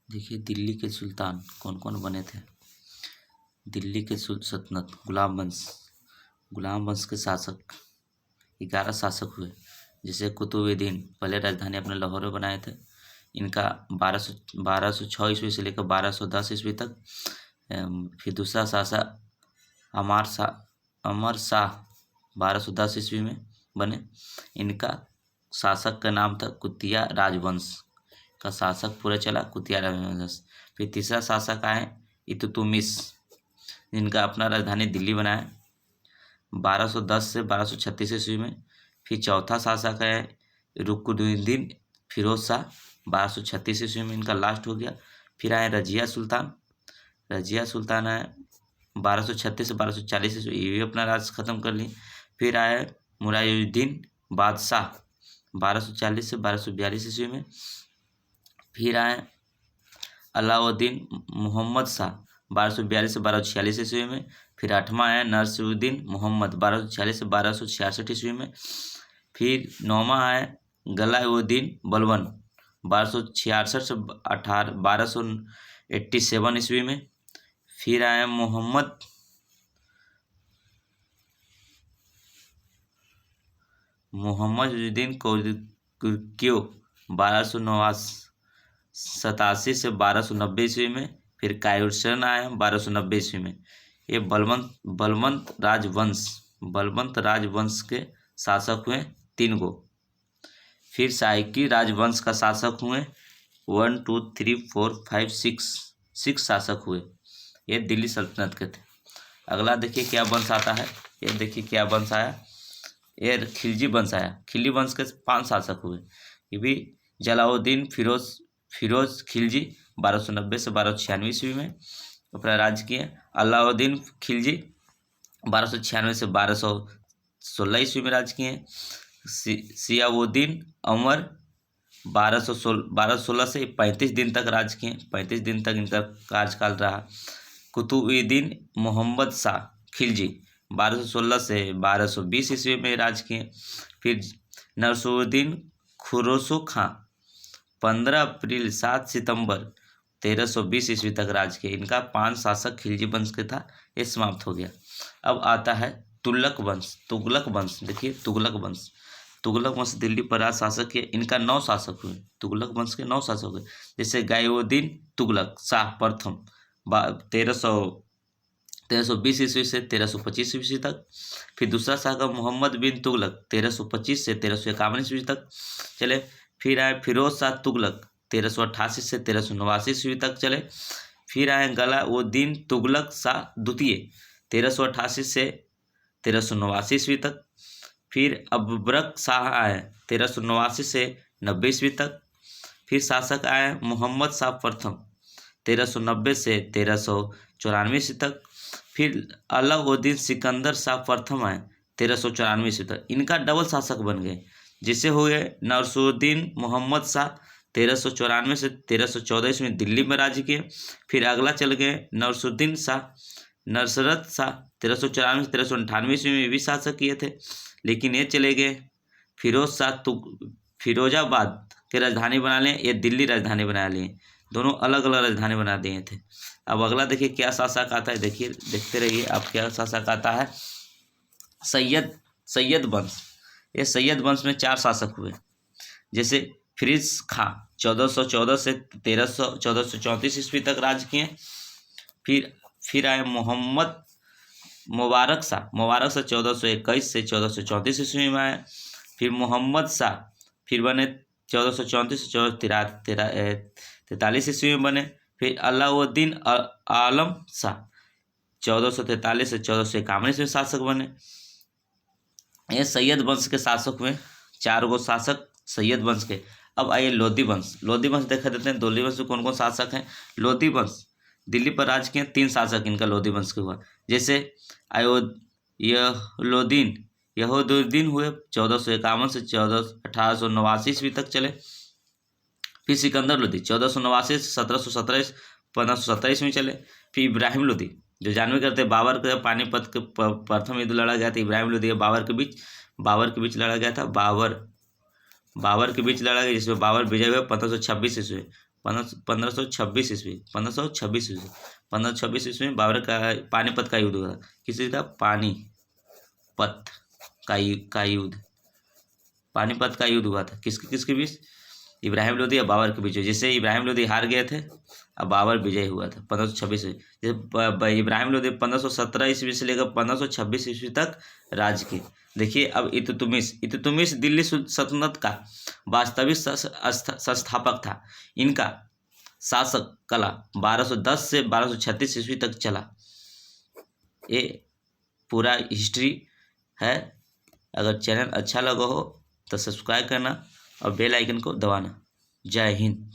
देखिए, दिल्ली के सुल्तान कौन कौन बने थे। दिल्ली के सल्तनत गुलाम वंश के शासक 11 शासक हुए। जैसे कुतुबुद्दीन पहले राजधानी अपने लाहौर में बनाए थे। इनका 1206 ईस्वी से लेकर 1210 ईस्वी तक। फिर दूसरा शासक अमर शाह 1210 ईस्वी में बने। इनका शासक का नाम था कुतिया राजवंश का शासक पूरा चला कुतिया राजवंश। फिर तीसरा शासक आए इल्तुतमिश, जिनका अपना राजधानी दिल्ली बनाया 1210 से 1236 ईस्वी में। फिर चौथा शासक है रुकनुद्दीन फिरोज शाह 1236 ईस्वी में, इनका लास्ट हो गया। फिर आए रजिया सुल्तान आए 1236 से 1240 ईस्वी, ये भी अपना राज खत्म कर लिए। फिर आए मुरायुद्दीन बादशाह 1240 से 1242 ईस्वी में। फिर आए अलाउद्दीन मोहम्मद शाह 1242 से 1246 ईस्वी में। फिर आठवां आया नरसरुद्दीन मोहम्मद 1246 से 1266 ईस्वी में। फिर नौवां आया गलाउद्दीन बलबन 1266 से 1287 ईस्वी में। फिर आया मोहम्मदुद्दीन कुर्क्यो 1287 से 1290 ईस्वी में। फिर कायूरसन आया 1290 ईस्वी में। ये बलवंत राजवंश के शासक हुए 3 गो। फिर साइकी राजवंश का शासक हुए 1 2 3 4 5 6 शासक हुए। ये दिल्ली सल्तनत के थे। अगला देखिए क्या वंश आता है। ये देखिए क्या वंश आया, ये खिलजी वंश आया। खिलजी वंश के 5 शासक हुए। ये भी जलाउद्दीन फिरोज खिलजी 1290 से 1296 ईस्वी में अपना राज्य किए। अलाउद्दीन खिलजी 1296 से 1216 ईस्वी में राज्य किए। सियाउद्दीन अमर 1216 से 35 दिन तक राज किए। 35 दिन तक इनका कार्यकाल रहा। कुतुबुद्दीन मोहम्मद शाह खिलजी 1216 से 1220 ईस्वी में राज किए। फिर नरसरुद्दीन खुसरो खां 15 अप्रैल 7 सितंबर 1320 ईस्वी तक राज किए। इनका 5 शासक खिलजी वंश के था, ये समाप्त हो गया। अब आता है तुगलक वंश। देखिए तुगलक वंश दिल्ली पर राज शासक किए। इनका 9 शासक हुए। तुगलक वंश के 9 शासक हुए। जैसे गाइउद्दीन तुगलक शाह प्रथम 1320 ईस्वी से 1325 ईस्वी तक। फिर दूसरा शासक मोहम्मद बिन तुगलक 1325 से 1351 ईस्वी तक चले। फिर आए फिरोज शाह तुगलक 1388 से 1389 ईस्वी तक चले। फिर आए गलाउद्दीन तुगलक शाह द्वितीय 1388 से 1389 ईस्वी तक। फिर अकबर शाह आए 1389 से 90 ईस्वी तक। फिर शासक आए मोहम्मद शाह प्रथम 1390 से 1394 ईस्वी तक। फिर अलाउद्दीन सिकंदर शाह प्रथम आए 1394 ईस्वी तक। इनका डबल शासक बन गए, जिसे हुए नरसरुद्दीन मोहम्मद शाह 1394 से 1314 ईस्वी में दिल्ली में राज्य किए। फिर अगला चल गए नरसरुद्दीन शाह 1394 से 1398 ईस्वी में भी शासक किए थे, लेकिन ये चले गए फिरोजाबाद के राजधानी बना लिए, ये दिल्ली राजधानी बना लिए। दोनों अलग अलग राजधानी बना दिए थे। अब अगला देखिए क्या शासक आता है। देखिए देखते रहिए आप क्या शासक आता है। सैयद वंश। ये सैयद वंश में 4 शासक हुए। जैसे फिरोज खां 1414 से 1434 ईस्वी तक राज किए। फिर आए मुबारक शाह 1421 से 1434 ईस्वी में आए। फिर मोहम्मद शाह फिर बने 1434 से 1443 ईस्वी में बने। फिर अलाउद्दीन आलम शाह 1443 से 1451 ईस्वी में शासक बने। ये सैयद वंश के शासक हुए। 4 गो शासक सैयद वंश के। अब आइए लोधी वंश देखा देते हैं। लोधी वंश में कौन कौन शासक हैं। लोधी वंश दिल्ली पर राज किए 3 शासक इनका लोधी वंश के हुआ। जैसे यहूदुद्दीन हुए 1451 से 1889 ईस्वी तक चले। फिर सिकंदर लोधी 1489 से 1717 1517 ईस्वी में चले। फिर इब्राहिम लोधी जो जानवे करते हैं बाबर के पानीपत के प्रथम युद्ध लड़ा गया था। इब्राहिम लोधी बाबर के बीच लड़ा गया था। बाबर के बीच लड़ा गया, जिसमें बाबर विजय हुए 1526 ईस्वी। 1526 ईस्वी 1526 ईस्वी 1526 ईस्वी में बाबर का पानीपत का युद्ध हुआ। किसी का पानीपत का युद्ध, पानीपत का युद्ध हुआ था। किसके बीच? इब्राहिम लोदी और बाबर के बीच। जिससे इब्राहिम लोदी हार गए थे, अब बाबर विजय हुआ था 1526 में। जैसे इब्राहिम लोदी 1517 ईस्वी से लेकर 1526 ईस्वी तक राज की। देखिए, अब इल्तुतमिश दिल्ली सल्तनत का वास्तविक संस्थापक था। इनका शासक कला 1210 से 1236 ईस्वी तक चला। ये पूरा हिस्ट्री है। अगर चैनल अच्छा लगा हो तो सब्सक्राइब करना और बेल आइकन को दबाना। जय हिंद।